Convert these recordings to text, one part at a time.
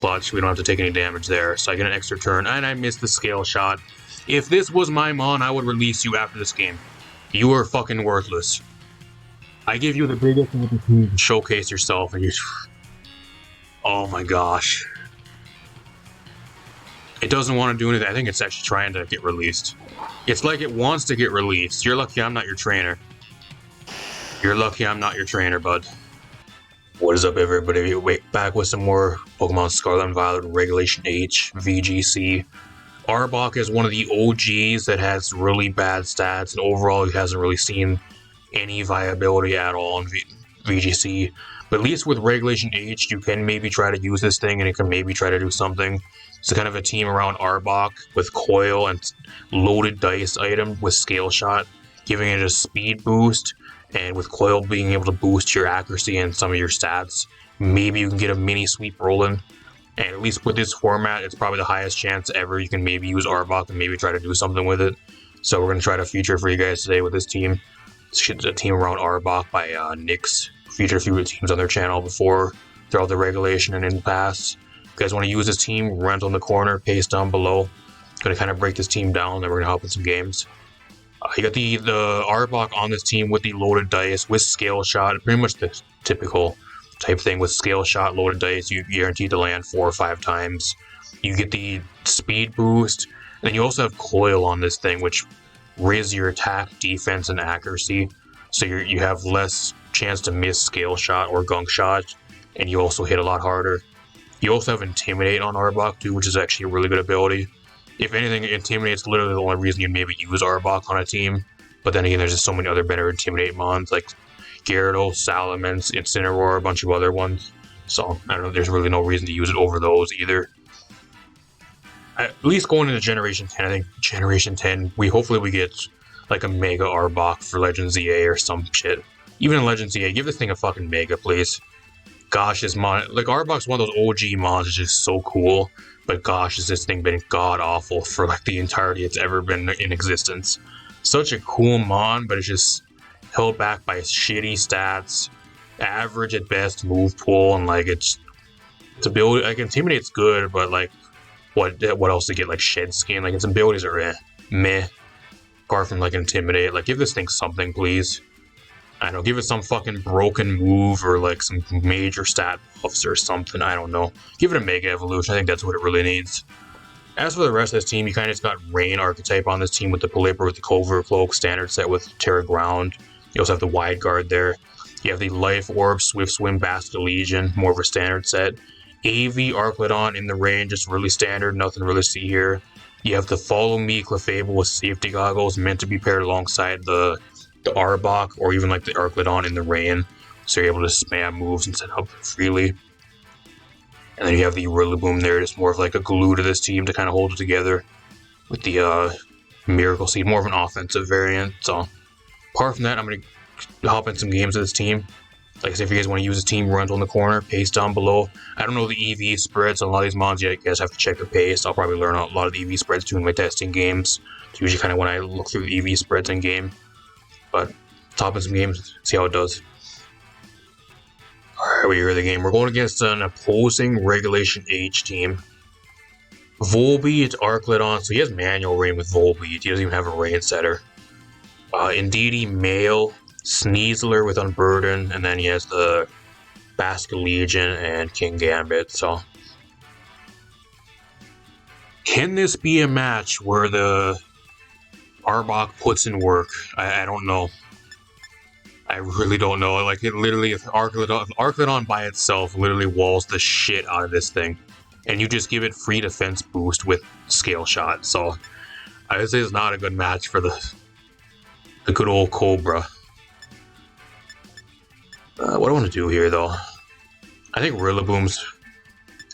But we don't have to take any damage there, so I get an extra turn, and I missed the scale shot. If this was my Mon, I would release you after this game. You are fucking worthless. I give you the biggest thing with the team. Showcase yourself, and you... Oh my gosh. It doesn't want to do anything. I think it's actually trying to get released. It's like it wants to get released. You're lucky I'm not your trainer. You're lucky I'm not your trainer, bud. What is up, everybody? Wait, back with some more Pokemon Scarlet and Violet Regulation H, VGC. Arbok is one of the OGs that has really bad stats, and overall he hasn't really seen any viability at all in VGC. But at least with Regulation H, you can maybe try to use this thing, and it can maybe try to do something. It's kind of a team around Arbok with Coil and loaded dice item with Scale Shot, giving it a speed boost. And with Coil being able to boost your accuracy and some of your stats, maybe you can get a mini sweep rolling. And at least with this format, it's probably the highest chance ever you can maybe use Arbok and maybe try to do something with it. So we're going to try to feature for you guys today with this team. It's a team around Arbok by Nyx. Feature a few teams on their channel before, throughout the regulation and in the past. If you guys want to use this team, rent on the corner, paste down below. Going to kind of break this team down, then we're going to hop in some games. You got the Arbok on this team with the loaded dice, with Scale Shot, pretty much the typical type thing with Scale Shot, loaded dice. You guaranteed to land 4 or 5 times. You get the speed boost, and then you also have Coil on this thing, which raises your attack, defense, and accuracy. So you have less chance to miss Scale Shot or Gunk Shot, and you also hit a lot harder. You also have Intimidate on Arbok too, which is actually a really good ability. If anything, Intimidate's literally the only reason you'd maybe use Arbok on a team. But then again, there's just so many other better Intimidate mons, like Gyarados, Salamence, Incineroar, a bunch of other ones. So, I don't know, there's really no reason to use it over those either. At least going into Generation 10, I think Generation 10, hopefully we get like a Mega Arbok for Legend ZA or some shit. Even in Legend ZA, give this thing a fucking Mega, please. Gosh, this mon, like Arbok's one of those OG mons, is just so cool. But gosh, has this thing been god-awful for like the entirety it's ever been in existence. Such a cool mon, but it's just held back by shitty stats. Average at best move pool, and like its ability, like Intimidate's good, but like what else to get, like Shed Skin? Like its abilities are meh. Apart from like Intimidate, like give this thing something, please. I don't know, give it some fucking broken move or like some major stat buffs or something, I don't know. Give it a Mega Evolution, I think that's what it really needs. As for the rest of this team, you kind of just got Rain archetype on this team with the Pelipper, with the Covert Cloak, standard set with Terra Ground. You also have the Wide Guard there. You have the Life Orb, Swift Swim, Basket Legion, more of a standard set. AV Arclodon in the rain, just really standard, nothing really to see here. You have the Follow Me Clefable with Safety Goggles, meant to be paired alongside the Arbok, or even like the Arclodon in the rain, so you're able to spam moves and set up freely. And then you have the Rillaboom there, just more of like a glue to this team to kind of hold it together, with the Miracle Seed, more of an offensive variant. So apart from that, I'm going to hop in some games with this team. Like I said, if you guys want to use this team, run on the corner, paste down below. I don't know the EV spreads on a lot of these mons yet. You guys have to check the pace. I'll probably learn a lot of the EV spreads doing my testing games. It's usually kind of when I look through the EV spreads in game. But top in some games, see how it does. Alright, we're the game. We're going against an opposing Regulation H team. Volbeat, Arclodon, so he has manual rain with Volbeat. He doesn't even have a rain setter. Indeedee, Male, Sneasler with Unburden, and then he has the Basket Legion and King Gambit. So, can this be a match where the Arbok puts in work? I don't know. I really don't know. Like, it literally, if Arclodon by itself literally walls the shit out of this thing. And you just give it free defense boost with Scale Shot. So, I would say it's not a good match for the good old Cobra. What do I want to do here, though? I think Rillaboom's...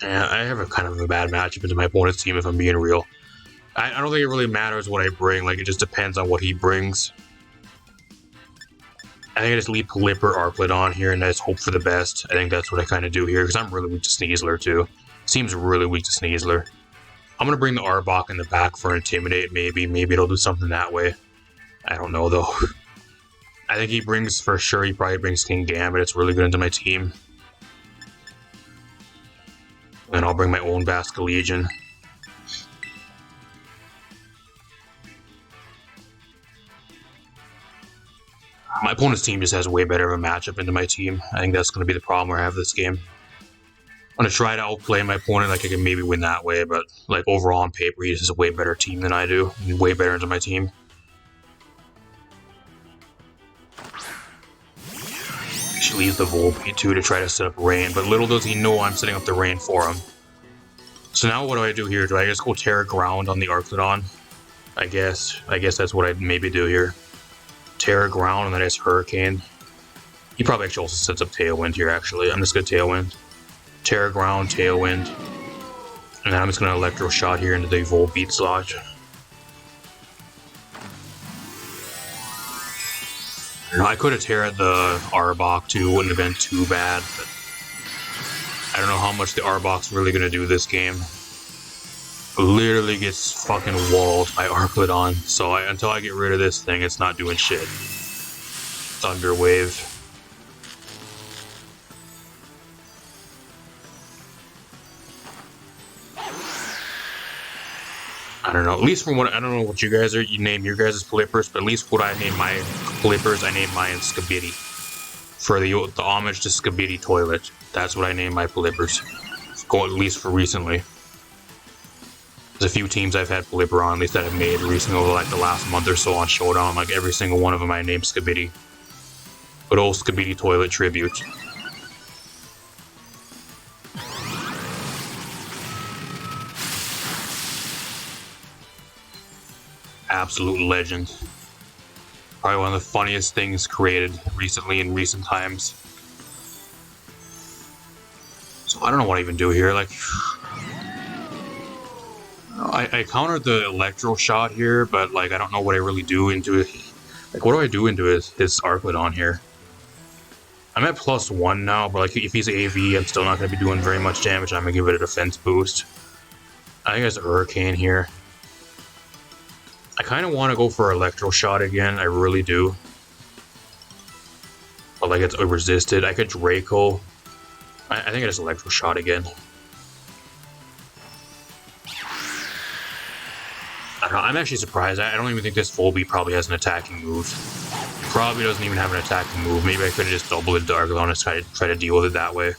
I have a kind of a bad matchup into my opponent's team, if I'm being real. I don't think it really matters what I bring, like, it just depends on what he brings. I think I just leave Pelipper, Arclodon here, and I just hope for the best. I think that's what I kind of do here, because I'm really weak to Sneasler, too. Seems really weak to Sneasler. I'm going to bring the Arbok in the back for Intimidate, maybe. Maybe it'll do something that way. I don't know, though. I think he brings, for sure, he probably brings King Gambit. It's really good into my team. And I'll bring my own Basque Legion. My opponent's team just has way better of a matchup into my team. I think that's going to be the problem where I have this game. I'm going to try to outplay my opponent, like I can maybe win that way, but like overall on paper, he just has a way better team than I do. Way better into my team. She leaves the Volbeat too to try to set up rain, but little does he know I'm setting up the rain for him. So now what do I do here? Do I just go Terra Ground on the Archlodon? I guess that's what I'd maybe do here. Terra Ground and then it's Hurricane. He probably actually also sets up Tailwind here, actually. I'm just going to Tailwind. Terra Ground, Tailwind. And then I'm just going to Electro Shot here into the Volbeat slot. I could have Terra'd the Arbok too, wouldn't have been too bad, but I don't know how much the Arbok's really going to do this game. Literally gets fucking walled by Archlodon, so until I get rid of this thing, it's not doing shit. Thunder Wave. I don't know, at least from what, I don't know what you guys are, you name your guys' Flippers, but at least what I name my Flippers, I name mine Skibidi. For the homage to Skibidi Toilet. That's what I name my Flippers. At least for recently. There's a few teams I've had Flipper on, at least that I've made recently over like the last month or so on Showdown. Like every single one of them I named Skibidi. Good old Skibidi Toilet tribute. Absolute legend. Probably one of the funniest things created recently in recent times. So I don't know what I even do here. Like, I countered the Electro Shot here, but like I don't know what I really do into it. Like, what do I do into his Archlodon here? I'm at +1 now, but like if he's AV, I'm still not going to be doing very much damage. I'm going to give it a defense boost. I think it's a Hurricane here. I kind of want to go for Electro Shot again, I really do. But like it's resisted. I could Draco. I think it's Electro Shot again. I don't know, I'm actually surprised. I don't even think this Volbeat probably has an attacking move. Probably doesn't even have an attacking move. Maybe I could have just doubled it to Archlodon and try to deal with it that way.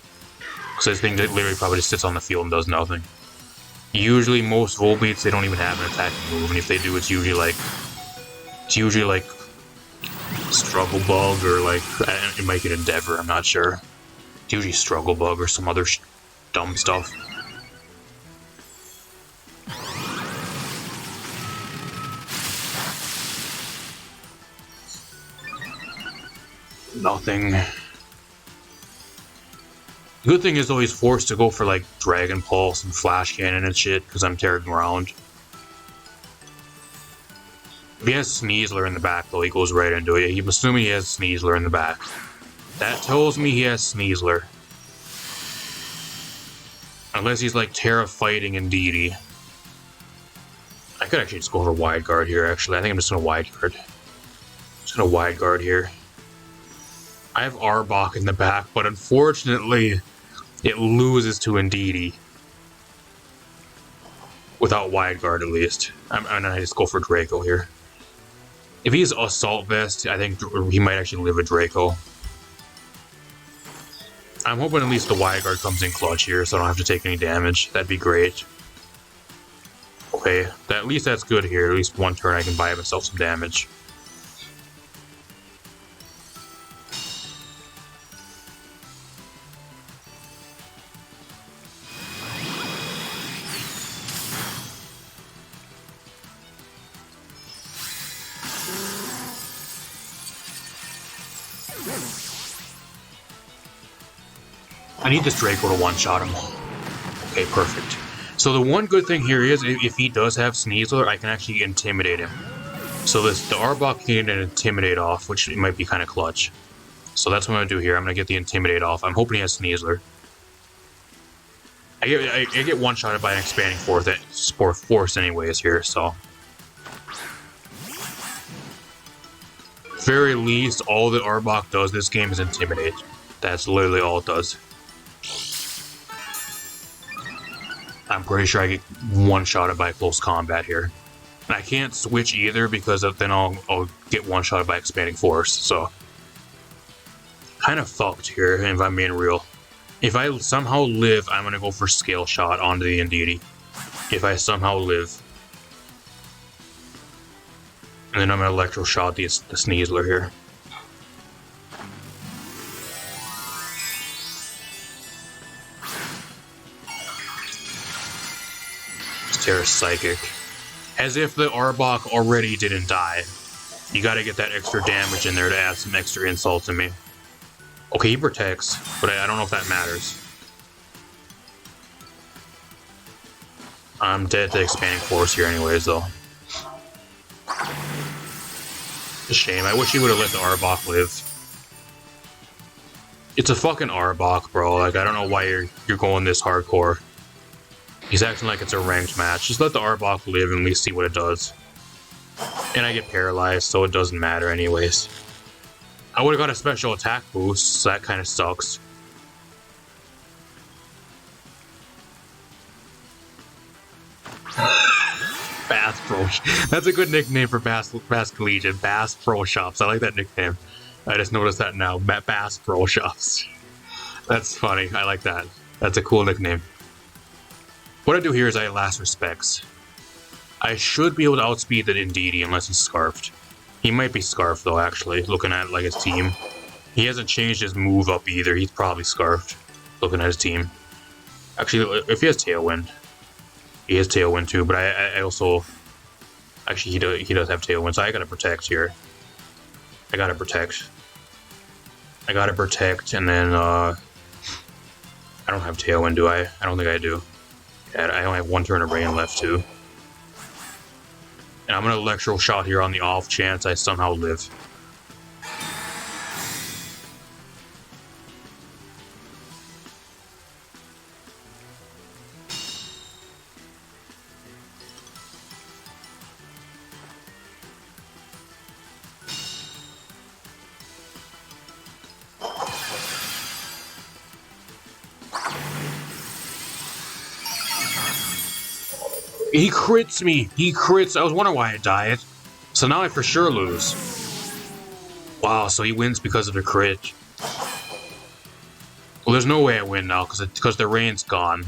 Because this thing literally probably just sits on the field and does nothing. Usually most Volbeats, they don't even have an attacking move, and if they do, it's usually like Struggle Bug or like it might get Endeavor, I'm not sure. It's usually Struggle Bug or some other dumb stuff. Nothing. The good thing is though he's forced to go for like Dragon Pulse and Flash Cannon and shit because I'm Terra Ground. If he has Sneasler in the back though, he goes right into it. I'm assuming he has Sneasler in the back. That tells me he has Sneasler. Unless he's like Terra Fighting Indeedee. I could actually just go for Wide Guard here actually. I think I'm just gonna Wide Guard. Just gonna Wide Guard here. I have Arbok in the back, but unfortunately it loses to Indeedee. Without Wide Guard, at least. I'm gonna just go for Draco here. If he's Assault Vest, I think he might actually live a Draco. I'm hoping at least the Wide Guard comes in clutch here, so I don't have to take any damage. That'd be great. Okay, at least that's good here. At least one turn I can buy myself some damage. I need this Draco to one-shot him. Okay, perfect. So the one good thing here is, if he does have Sneasler, I can actually intimidate him. So the Arbok can get an Intimidate off, which might be kind of clutch. So that's what I'm going to do here. I'm going to get the Intimidate off. I'm hoping he has Sneasler. I get one-shotted by an Expanding Force anyways here, so... Very least, all that Arbok does this game is Intimidate. That's literally all it does. I'm pretty sure I get one-shotted by close combat here. And I can't switch either because then I'll get one-shotted by expanding force, so... kind of fucked here, if I'm being real. If I somehow live, I'm gonna go for scale shot onto the Indeedee. If I somehow live. And then I'm gonna electro shot the Sneasler here. Terra Psychic. As if the Arbok already didn't die. You gotta get that extra damage in there to add some extra insult to me. Okay, he protects, but I don't know if that matters. I'm dead to expanding force here anyways, though. A shame. I wish he would have let the Arbok live. It's a fucking Arbok, bro. Like, I don't know why you're going this hardcore. He's acting like it's a ranked match. Just let the Arbok live and we see what it does. And I get paralyzed, so it doesn't matter anyways. I would have got a special attack boost, so that kind of sucks. Bass Pro. That's a good nickname for Bass Collegiate. Bass Pro Shops. I like that nickname. I just noticed that now. Bass Pro Shops. That's funny. I like that. That's a cool nickname. What I do here is I last respects. I should be able to outspeed the Indeedee unless he's scarfed. He might be scarfed though, actually, looking at like his team. He hasn't changed his move up either. He's probably scarfed, looking at his team. Actually, if he has Tailwind. He has Tailwind too, but I also... Actually, he does have Tailwind, so I gotta protect here. I gotta protect, and then, I don't have Tailwind, do I? I don't think I do. Yeah, I only have one turn of rain left, too. And I'm gonna Electro Shot here on the off chance I somehow live. He crits me! He crits! I was wondering why I died. So now I for sure lose. Wow, so he wins because of the crit. Well, there's no way I win now, because the rain's gone.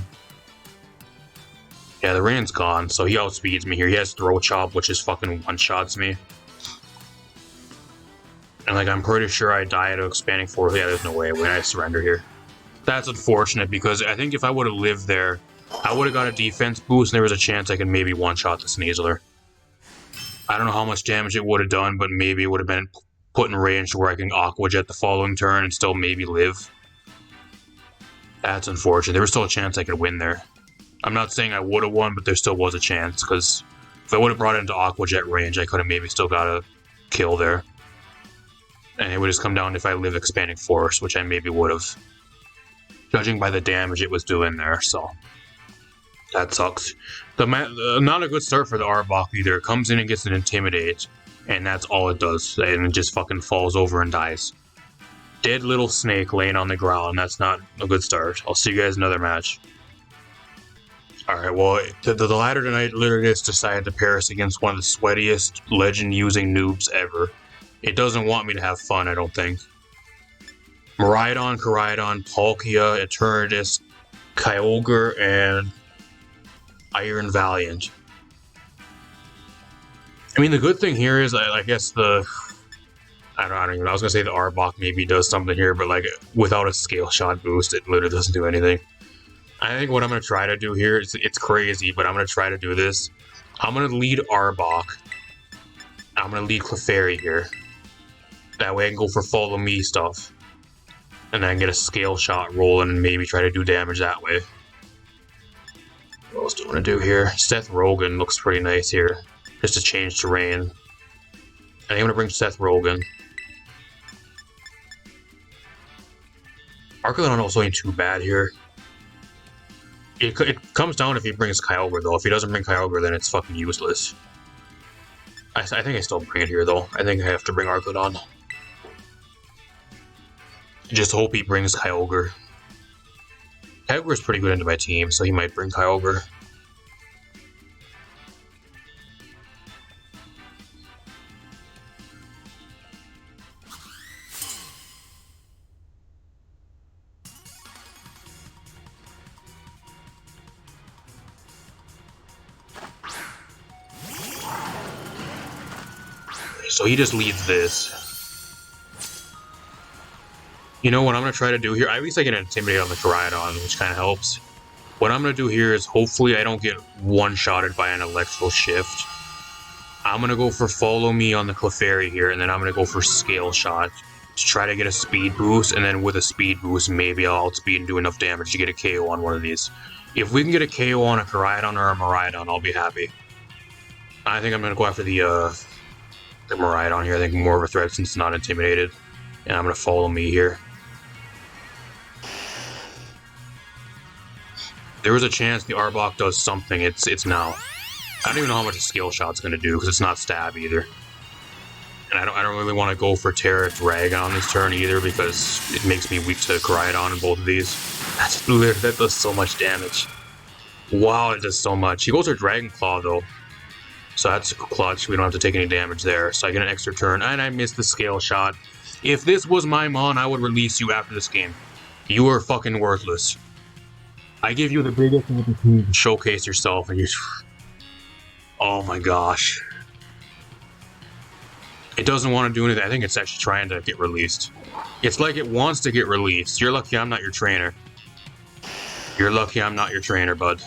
Yeah, the rain's gone, so he outspeeds me here. He has Throw Chop, which is fucking one-shots me. And, like, I'm pretty sure I die to Expanding Force. Yeah, there's no way I win. I surrender here. That's unfortunate, because I think if I would have lived there, I would have got a defense boost, and there was a chance I could maybe one-shot the Sneasler. I don't know how much damage it would have done, but maybe it would have been put in range to where I can Aqua Jet the following turn and still maybe live. That's unfortunate. There was still a chance I could win there. I'm not saying I would have won, but there still was a chance, because if I would have brought it into Aqua Jet range, I could have maybe still got a kill there. And it would just come down if I live Expanding Force, which I maybe would have. Judging by the damage it was doing there, so... That sucks. Not a good start for the Arbok either. It comes in and gets an Intimidate, and that's all it does. And it just fucking falls over and dies. Dead little snake laying on the ground. That's not a good start. I'll see you guys in another match. Alright, well, the ladder tonight literally just decided to pair us against one of the sweatiest legend-using noobs ever. It doesn't want me to have fun, I don't think. Miraidon, Koraidon, Palkia, Eternatus, Kyogre, and... Iron Valiant. I mean, the good thing here is, I guess I don't even know, I was gonna say the Arbok maybe does something here, but like, without a Scale Shot boost, it literally doesn't do anything. I think what I'm gonna try to do here, it's crazy, but I'm gonna try to do this. I'm gonna lead Arbok. I'm gonna lead Clefairy here. That way I can go for follow me stuff. And then get a Scale Shot rolling and maybe try to do damage that way. What else do I want to do here? Seth Rogen looks pretty nice here. Just to change terrain. I think I'm going to bring Seth Rogen. Arcanine also ain't too bad here. It comes down if he brings Kyogre though. If he doesn't bring Kyogre, then it's fucking useless. I think I still bring it here though. I think I have to bring Arcanine. Just hope he brings Kyogre. Kyogre's pretty good into my team, so he might bring Kyogre. So he just leads this. You know what I'm going to try to do here? At least I get intimidated on the Koraidon, which kind of helps. What I'm going to do here is hopefully I don't get one-shotted by an electrical shift. I'm going to go for Follow Me on the Clefairy here, and then I'm going to go for Scale Shot to try to get a speed boost, and then with a speed boost, maybe I'll outspeed and do enough damage to get a KO on one of these. If we can get a KO on a Koraidon or a Miraidon, I'll be happy. I think I'm going to go after the Miraidon here. I think more of a threat since it's not intimidated. And I'm going to Follow Me here. There was a chance the Arbok does something. It's now. I don't even know how much a Scale Shot's going to do because it's not stab either. And I don't really want to go for Terra Dragon on this turn either because it makes me weak to Koraidon in both of these. That does so much damage. Wow, it does so much. He goes for Dragon Claw though. So that's clutch. We don't have to take any damage there. So I get an extra turn and I missed the Scale Shot. If this was my Mon, I would release you after this game. You are fucking worthless. I give you the biggest opportunity to showcase yourself and you... Oh my gosh. It doesn't want to do anything. I think it's actually trying to get released. It's like it wants to get released. You're lucky I'm not your trainer. You're lucky I'm not your trainer, bud.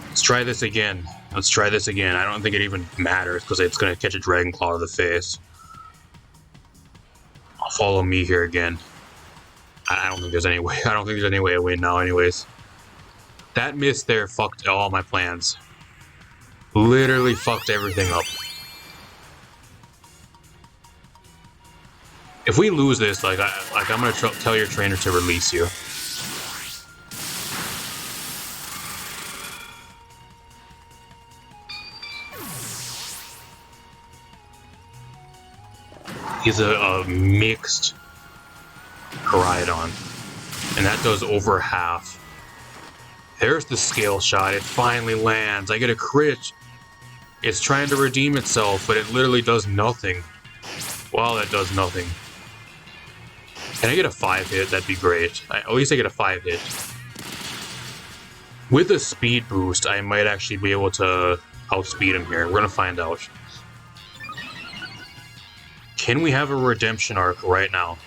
Let's try this again. Let's try this again. I don't think it even matters because it's going to catch a Dragon Claw to the face. I'll Follow Me here again. I don't think there's any way. I don't think there's any way I win now anyways. That miss there fucked all my plans. Literally fucked everything up. If we lose this, I'm gonna tell your trainer to release you. He's a mixed Koraidon, and that does over half. There's the Scale Shot. It finally lands. I get a crit. It's trying to redeem itself, but it literally does nothing. Wow, that does nothing. Can I get a 5-hit? That'd be great. At least I get a 5-hit. With a speed boost, I might actually be able to outspeed him here. We're gonna find out. Can we have a redemption arc right now?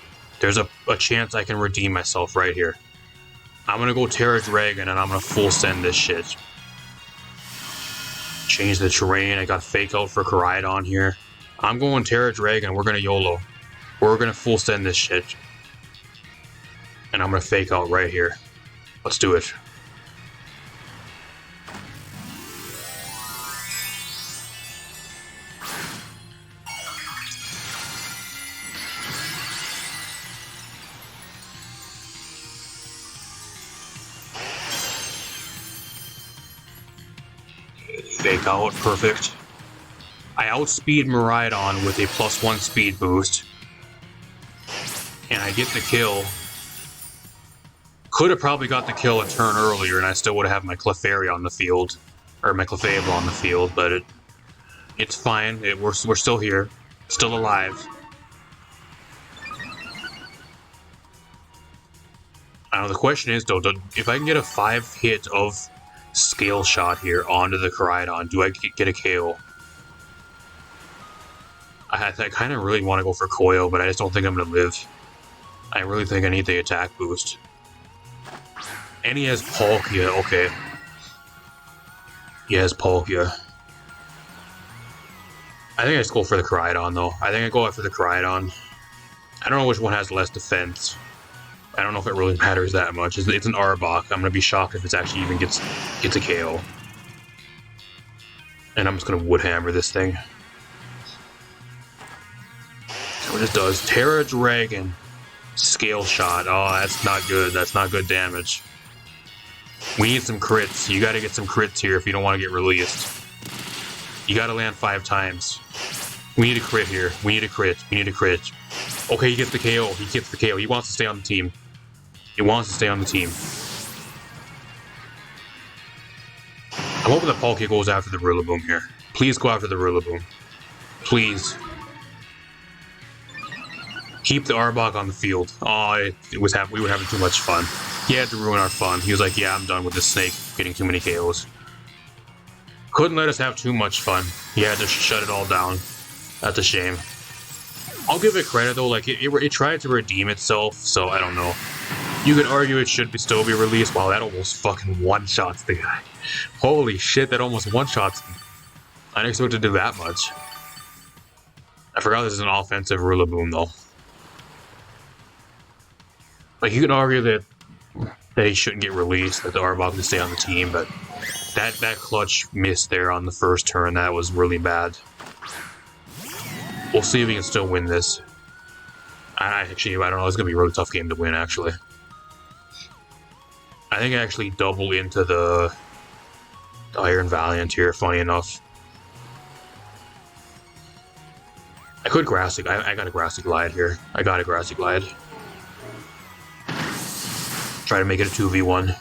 There's a chance I can redeem myself right here. I'm gonna go Terra Dragon and I'm gonna full send this shit. Change the terrain. I got Fake Out for Koraidon here. I'm going Terra Dragon. We're gonna YOLO. We're gonna full send this shit. And I'm gonna Fake Out right here. Let's do it. Fake Out, perfect. I outspeed Miraidon with a +1 speed boost. And I get the kill. Could have probably got the kill a turn earlier and I still would have had my Clefairy on the field. Or my Clefable on the field, but it's fine. We're still here. Still alive. I don't know, the question is, though, if I can get a 5-hit of Scale Shot here onto the Koraidon, do I get a KO? I kind of really want to go for Koyo, but I just don't think I'm going to live. I really think I need the attack boost. And he has Palkia, okay. He has Palkia. I think I just go for the Koraidon, though. I think I go after the Koraidon. I don't know which one has less defense. I don't know if it really matters that much. It's an Arbok. I'm going to be shocked if it actually even gets a KO. And I'm just going to Woodhammer this thing. So what it does. Terra Dragon. Scale Shot. Oh, that's not good. That's not good damage. We need some crits. You got to get some crits here if you don't want to get released. You got to land 5 times. We need a crit here. We need a crit. We need a crit. Okay, he gets the KO. He gets the KO. He wants to stay on the team. He wants to stay on the team. I'm hoping that Palkia goes after the Rillaboom here. Please go after the Rillaboom. Please. Keep the Arbok on the field. Oh, we were having too much fun. He had to ruin our fun. He was like, yeah, I'm done with this snake getting too many KOs. Couldn't let us have too much fun. He had to shut it all down. That's a shame. I'll give it credit though, like it tried to redeem itself, so I don't know. You could argue it should still be released. Wow, that almost fucking one-shots the guy. Holy shit, that almost one-shots him. I didn't expect it to do that much. I forgot this is an offensive Rillaboom though. Like, you can argue that he shouldn't get released, that the Arbok can stay on the team, but that clutch miss there on the first turn, that was really bad. We'll see if he can still win this. I don't know, it's gonna be a really tough game to win, actually. I think I actually double into the Iron Valiant here, funny enough. I could Grassy, I got a Grassy Glide here. I got a Grassy Glide. Try to make it a 2v1.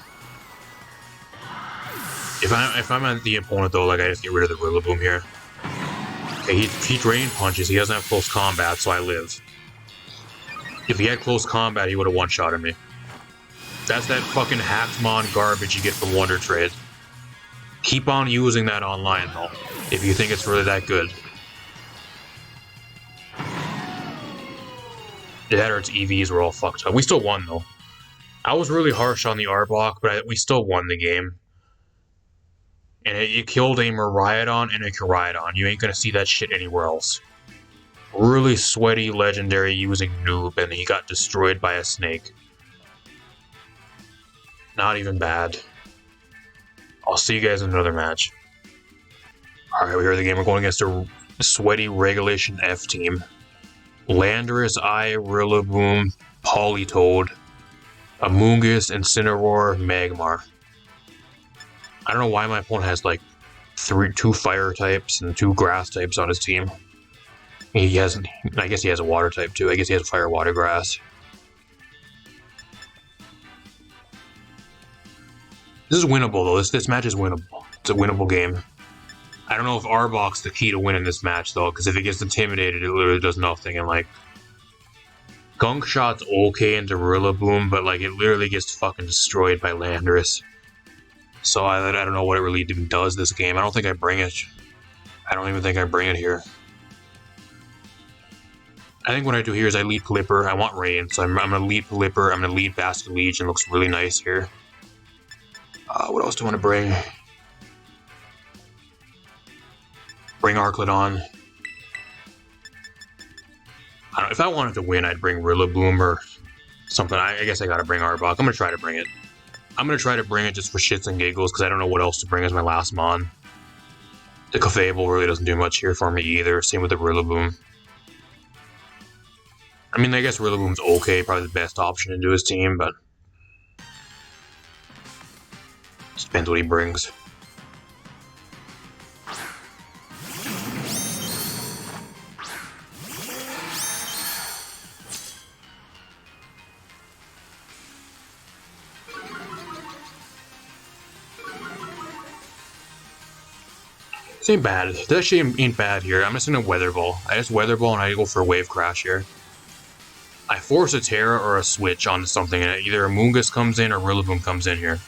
If I'm at the opponent though, like, I just get rid of the Rillaboom here. Okay, he Drain Punches, he doesn't have close combat, so I live. If he had close combat, he would have one-shotted me. That's that fucking Hackmon garbage you get from Wonder Trade. Keep on using that online though, if you think it's really that good. That or its EVs were all fucked up. We still won though. I was really harsh on the Arbok, but we still won the game. And it killed a Miraidon and a Koraidon. You ain't gonna see that shit anywhere else. Really sweaty legendary using noob, and he got destroyed by a snake. Not even bad. I'll see you guys in another match. Alright, we're here in the game. We're going against a sweaty Regulation F team. Landorus, Rillaboom, Politoed, Amoonguss, Incineroar, Magmar. I don't know why my opponent has like two fire types and 2 grass types on his team. I guess he has a water type too. I guess he has fire, water, grass. This is winnable though. This match is winnable. It's a winnable game. I don't know if Arbok's the key to winning this match though, because if it gets intimidated, it literally does nothing. And like, Gunk Shot's okay into Rillaboom, but like it literally gets fucking destroyed by Landorus. So I don't know what it really even does this game. I don't think I bring it. I don't even think I bring it here. I think what I do here is I lead Pelipper. I want rain, so I'm going to lead Pelipper. I'm going to lead Basculegion. Looks really nice here. What else do I want to bring? Bring Arclodon. I don't know, if I wanted to win, I'd bring Rillaboom or something. I guess I got to bring Arbok. I'm going to try to bring it. I'm going to try to bring it just for shits and giggles, because I don't know what else to bring as my last mon. The Clefable really doesn't do much here for me either. Same with the Rillaboom. I mean, I guess Rillaboom's okay, probably the best option into his team, but just depends what he brings. This ain't bad. This actually ain't bad here. I'm just gonna Weather Ball. I just Weather Ball and I go for a Wave Crash here. I force a Terra or a Switch onto something, and either Amoonguss comes in or Rillaboom comes in here.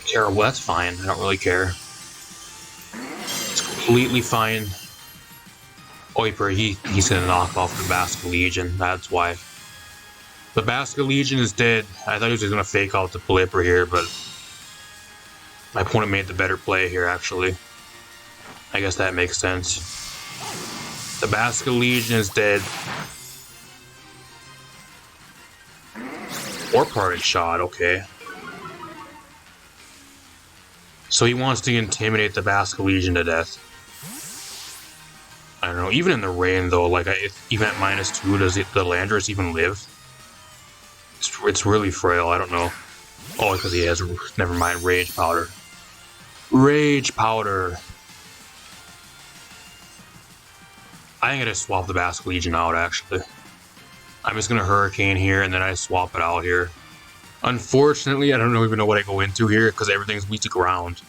Terra, well, that's fine. I don't really care. It's completely fine. Oiper, he's gonna knock off the Basculegion. That's why. The Basculegion is dead. I thought he was just gonna fake out the Pelipper here, but my opponent made the better play here, actually. I guess that makes sense. The Basculegion is dead. Or Parting Shot, okay. So he wants to intimidate the Basculegion to death. I don't know, even in the rain though, like, even at -2, does the Landorus even live? It's really frail, I don't know. Oh, because he has, never mind, Rage Powder. Rage Powder. I think I just swap the Basque Legion out, actually. I'm just going to Hurricane here, and then I swap it out here. Unfortunately, I don't even know what I go into here, because everything's weak to ground.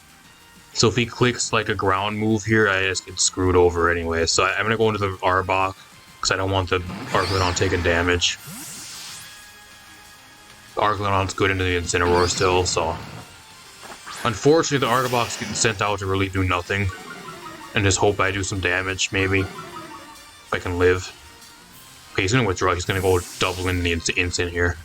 So if he clicks like a ground move here, I just get screwed over anyway. So I'm going to go into the Arbok, because I don't want the Arclodon taking damage. The Arclodon's good into the Incineroar still, so... Unfortunately, the Arbok's getting sent out to really do nothing. And just hope I do some damage, maybe. If I can live. Okay, he's going to withdraw. He's going to go double in the Incin here.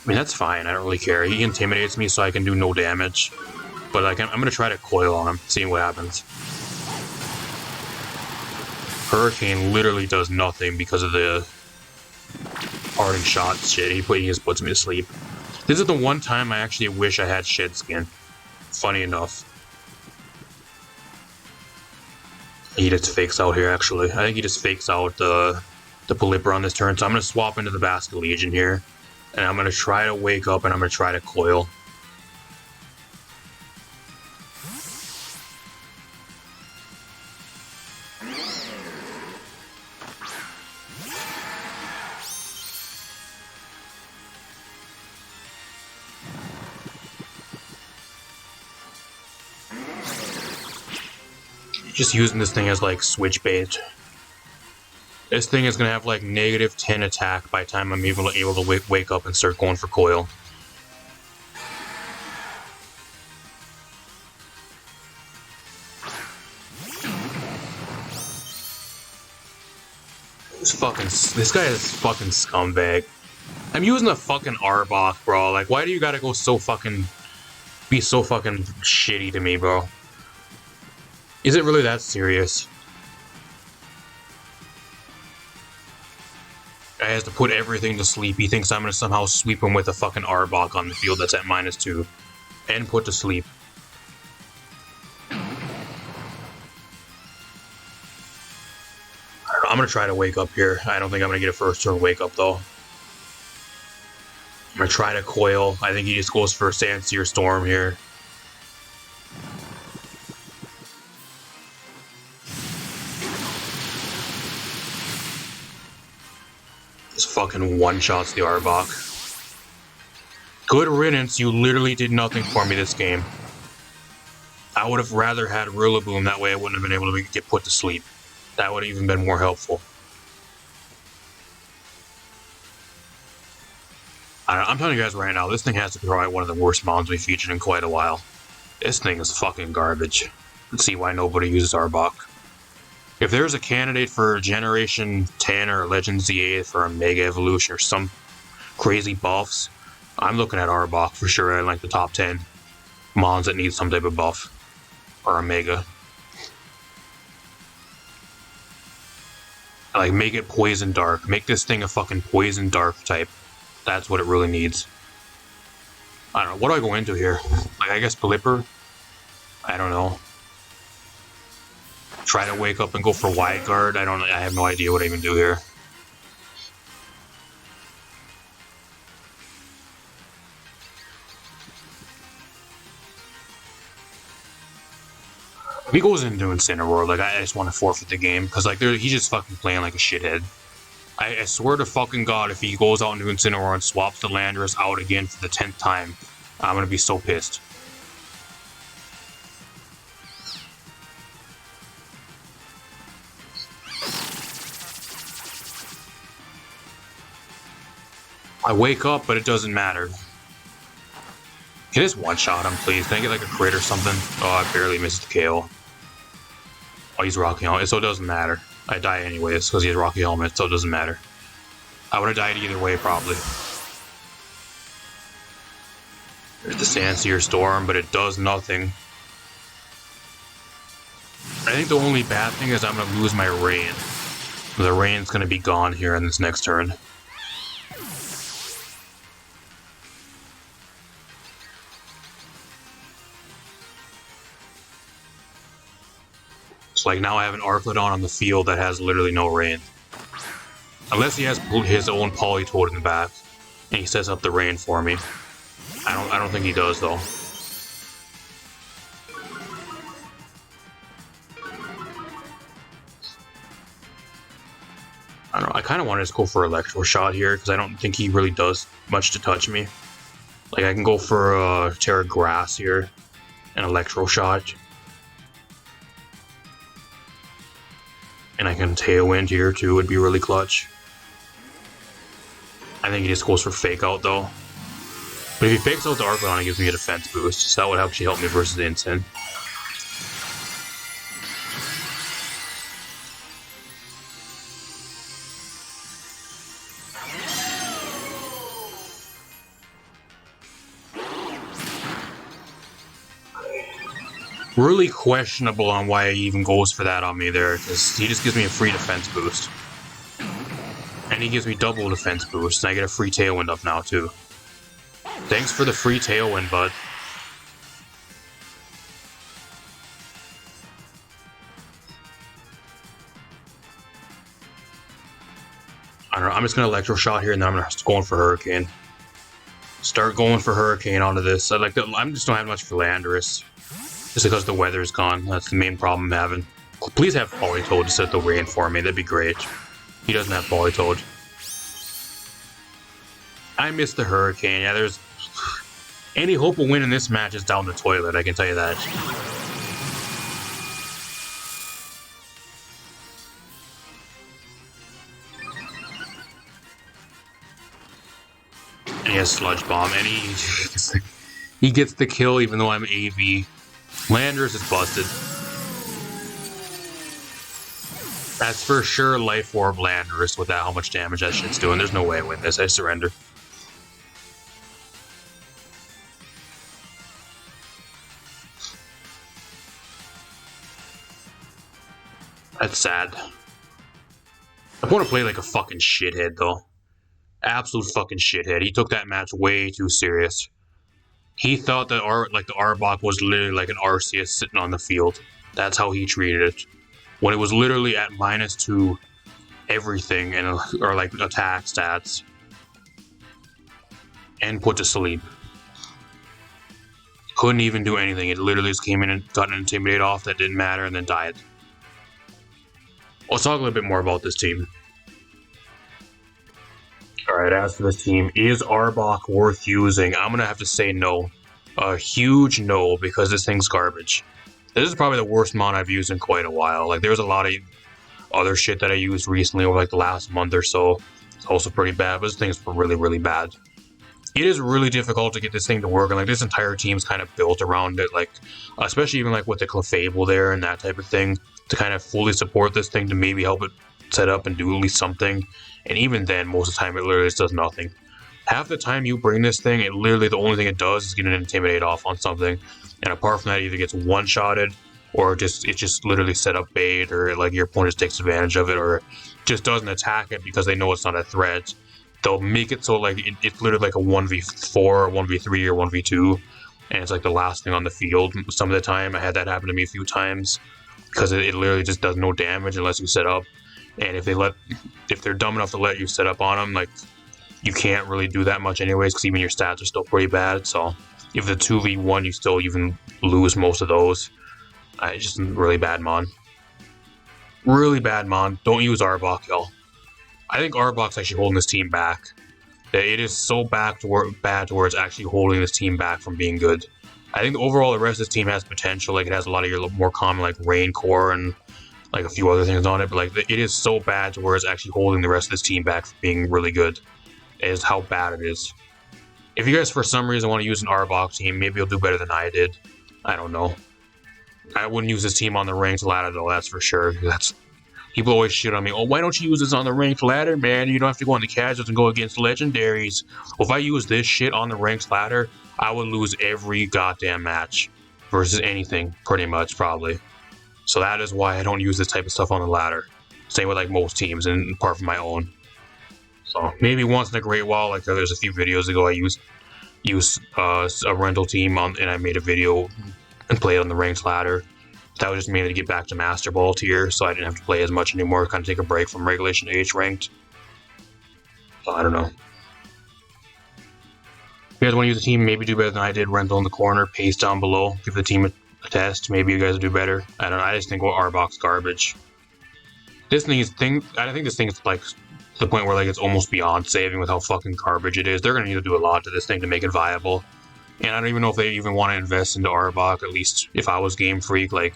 I mean, that's fine. I don't really care. He intimidates me so I can do no damage. But like, I'm going to try to coil on him, see what happens. Hurricane literally does nothing because of the parting shot shit. He just puts me to sleep. This is the one time I actually wish I had Shed Skin. Funny enough. He just fakes out here, actually. I think he just fakes out the Pelipper on this turn. So I'm going to swap into the Basque Legion here. And I'm going to try to wake up and I'm going to try to coil. Just using this thing as like switch bait. This thing is going to have like negative 10 attack by the time I'm able to wake up and start going for coil. This guy is fucking scumbag. I'm using a fucking Arbok, bro. Like, why do you gotta go so fucking... be so fucking shitty to me, bro? Is it really that serious? Guy has to put everything to sleep. He thinks I'm gonna somehow sweep him with a fucking Arbok on the field that's at -2. And put to sleep. I'm gonna try to wake up here. I don't think I'm gonna get a first turn wake up though. I'm gonna try to coil. I think he just goes for Sandsear Storm here. Just fucking one-shots the Arbok. Good riddance, you literally did nothing for me this game. I would have rather had Rillaboom, that way I wouldn't have been able to get put to sleep. That would have even been more helpful. I'm telling you guys right now, this thing has to be probably one of the worst mons we featured in quite a while. This thing is fucking garbage. Let's see why nobody uses Arbok. If there's a candidate for Generation 10 or Legends Z8 for a Mega Evolution or some crazy buffs, I'm looking at Arbok for sure in like the top 10 mons that need some type of buff. Or a Mega. Like, make it Poison Dark. Make this thing a fucking Poison Dark type. That's what it really needs. I don't know. What do I go into here? Like, I guess Pelipper? I don't know. Try to wake up and go for Wide Guard? I have no idea what I even do here. If he goes into Incineroar, like, I just want to forfeit the game. Because, like, he's just fucking playing like a shithead. I swear to fucking God, if he goes out into Incineroar and swaps the Landorus out again for the 10th time, I'm gonna be so pissed. I wake up, but it doesn't matter. Can I just one-shot him, please? Can I get like a crit or something? Oh, I barely missed the KO. Oh, he's Rocky Helmet, so it doesn't matter. I die anyways, because he has Rocky Helmet, so it doesn't matter. I would have died either way, probably. There's the Sandsear Storm, but it does nothing. I think the only bad thing is I'm going to lose my Rain. The Rain's going to be gone here in this next turn. Like, now I have an Arclodon on the field that has literally no Rain. Unless he has his own Polytoad in the back, and he sets up the rain for me. I don't think he does though. I don't know. I kind of want to just go for Electro Shot here because I don't think he really does much to touch me. Like I can go for Terra Grass here, and Electro Shot. And I can Tailwind here too, would be really clutch. I think he just goes for Fake Out though. But if he fakes out the Arcleon, it gives me a defense boost, so that would actually help me versus Instant. Really questionable on why he even goes for that on me there, because he just gives me a free defense boost. And he gives me double defense boost, and I get a free Tailwind up now too. Thanks for the free Tailwind, bud. I don't know, I'm just gonna Electro Shot here, and then I'm gonna start going for Hurricane. Start going for Hurricane onto this. I just don't have much for Landorus. Just because the weather's gone. That's the main problem I'm having. Please have Polytoad to set the rain for me. That'd be great. He doesn't have Polytoad. I missed the Hurricane. Yeah, there's... Any hope of winning this match is down the toilet, I can tell you that. And he has Sludge Bomb, and he gets the kill even though I'm AV. Landorus is busted. That's for sure Life Orb Landorus with that, how much damage that shit's doing. There's no way I win this. I surrender. That's sad. I want to play like a fucking shithead though. Absolute fucking shithead. He took that match way too serious. He thought that the Arbok was literally like an Arceus sitting on the field. That's how he treated it. When it was literally at -2 everything and or like attack stats. And put to sleep. Couldn't even do anything. It literally just came in and got an Intimidate off that didn't matter and then died. Let's talk a little bit more about this team. Alright, as for this team, is Arbok worth using? I'm gonna have to say no. A huge no, because this thing's garbage. This is probably the worst mon I've used in quite a while. Like, there's a lot of other shit that I used recently over like the last month or so. It's also pretty bad, but this thing's really, really bad. It is really difficult to get this thing to work, and like this entire team's kind of built around it, like especially even like with the Clefable there and that type of thing, to kind of fully support this thing to maybe help it set up and do at least something. And even then, most of the time, it literally just does nothing. Half the time you bring this thing, it literally, the only thing it does is get an Intimidate off on something. And apart from that, it either gets one-shotted, or it just literally set up bait, or like your opponent takes advantage of it, or just doesn't attack it because they know it's not a threat. They'll make it so like it's literally like a 1v4, or 1v3, or 1v2, and it's like the last thing on the field. Some of the time, I had that happen to me a few times, because it literally just does no damage unless you set up. And if they're dumb enough to let you set up on them, like, you can't really do that much anyways, because even your stats are still pretty bad. So if the 2v1, you still even lose most of those. It's just really bad mon. Really bad mon. Don't use Arbok, y'all. I think Arbok's actually holding this team back. It is so bad to where it's actually holding this team back from being good. I think overall the rest of this team has potential. Like, it has a lot of your more common like Rain Core and like a few other things on it, but like it is so bad to where it's actually holding the rest of this team back from being really good. Is how bad it is. If you guys for some reason want to use an Arbok team, maybe you'll do better than I did. I don't know. I wouldn't use this team on the ranked ladder though, that's for sure. People always shit on me. Oh, why don't you use this on the ranked ladder, man? You don't have to go on the casuals and go against legendaries. Well, if I use this shit on the ranked ladder, I would lose every goddamn match versus anything, pretty much, probably. So that is why I don't use this type of stuff on the ladder. Same with like most teams, and apart from my own. So maybe once in a great while, like there's a few videos ago, I used a rental team on, and I made a video and played on the ranked ladder. That was just mainly to get back to Master Ball tier, so I didn't have to play as much anymore. Kind of take a break from Regulation H ranked. So I don't know. If you guys want to use a team, maybe do better than I did. Rental in the corner, paste down below. Give the team a test. Maybe you guys will do better. I don't know. I just think Arbok's garbage. This thing is I think this thing is like to the point where like it's almost beyond saving with how fucking garbage it is. They're gonna need to do a lot to this thing to make it viable. And I don't even know if they even want to invest into Arbok. At least if I was Game Freak, like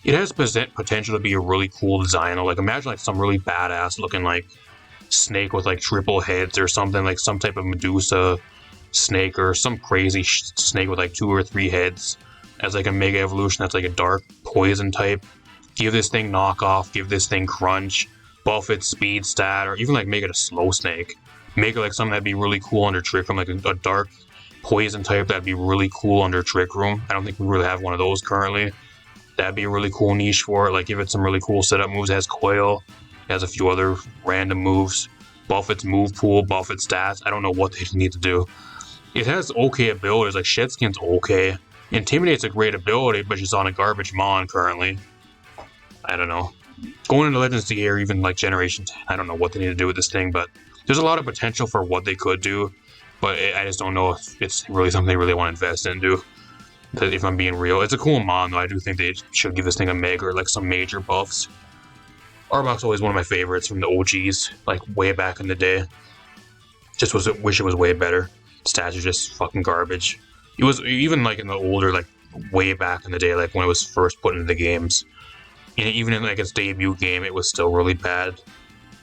it has potential to be a really cool design. Like imagine like some really badass looking like snake with like triple heads or something, like some type of Medusa snake or some crazy snake with like 2 or 3 heads as like a mega evolution that's like a dark poison type. Give this thing knockoff, give this thing crunch, buff its speed stat, or even like make it a slow snake. Make it like something that'd be really cool under Trick Room, like a dark poison type that'd be really cool under Trick Room. I don't think we really have one of those currently. That'd be a really cool niche for it. Like give it some really cool setup moves. It has Coil, it has a few other random moves. Buff its move pool, buff its stats. I don't know what they need to do. It has okay abilities, like Shed Skin's okay. Intimidate's a great ability, but she's on a garbage Mon currently. I don't know. Going into Legends DA or even like Generation 10, I don't know what they need to do with this thing, but there's a lot of potential for what they could do, but I just don't know if it's really something they really want to invest into. If I'm being real, it's a cool Mon though. I do think they should give this thing a Mega or like some major buffs. Arbok's always one of my favorites from the OGs, like way back in the day. Just wish it was way better. Stats are just fucking garbage. It was even like in the older, like way back in the day, like when it was first put into the games. And even in like its debut game, it was still really bad.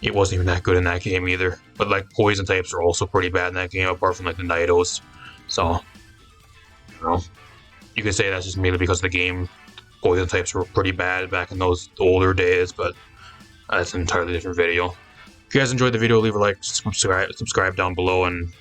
It wasn't even that good in that game either. But like poison types are also pretty bad in that game, apart from like the Nidos. So, you know, you could say that's just mainly because the game poison types were pretty bad back in those older days, but that's an entirely different video. If you guys enjoyed the video, leave a like, subscribe down below, and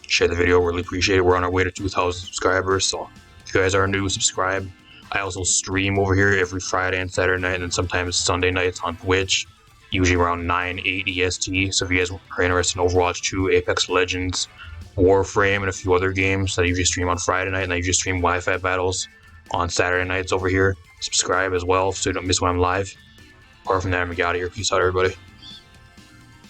share the video. Really appreciate it. We're on our way to 2,000 subscribers, so if you guys are new, subscribe. I also stream over here every Friday and Saturday night, and then sometimes Sunday nights on Twitch, usually around 9, 8 EST. So if you guys are interested in Overwatch 2, Apex Legends, Warframe, and a few other games that I usually stream on Friday night, and I usually stream Wi-Fi battles on Saturday nights over here, subscribe as well so you don't miss when I'm live. Apart from that, I'm out of here. Peace out, everybody.